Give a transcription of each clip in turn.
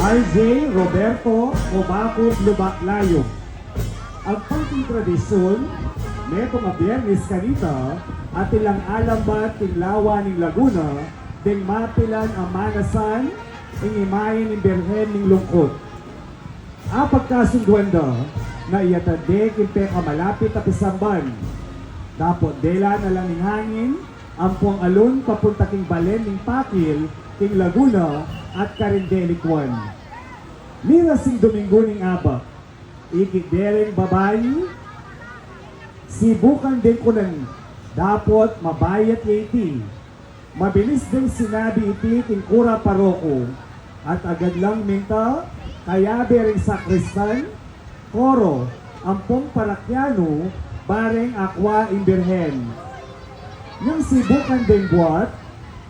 RJ Roberto Obacud Lubaclayo. Ang pangting tradisyon, neto nga biyernes kanita, at ilang alambat tinglawa ng Laguna, ding mapilan ang manasan, ing imayin ng Birhen ng Lungkot. Apag kasunduanda, na iyatade kimpe ka malapit at isamban. Dapot dela na lang ng hangin, ang puang alon papunta king balen ng Pakil, king Laguna, at Carindelicwan. Mira sing Domingo ning Aba, ikigdereng babayi, sibukan din ko ng dapot mabayat iti. Mabilis din sinabi iti king Kura Paroko, at agad lang minta, kaya bering sakristan, koro, ampong parakyano, bareng akwa imbirhen. Yung sibukan din buhat,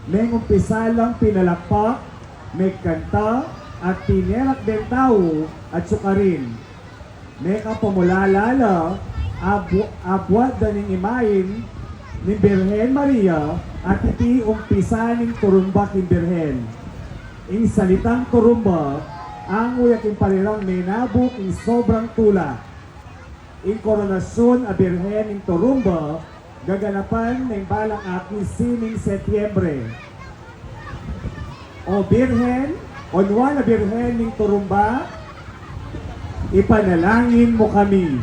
may umpisa lang pinalakpak, may kanta, at tinerak din tao at sukarin. May kapamulalala, abwat daning imayin ni Birhen Maria at iti umpisa ning turumba king Birhen. Ing salitang turumba, ang uyaking palilang may nabuk ing sobrang tula. Ing koronasyon a Birhen ing turumba, gaganapan ng balang aking sining Setyembre. O Birhen, onwa na Birhen ning turumba, ipanalangin mo kami.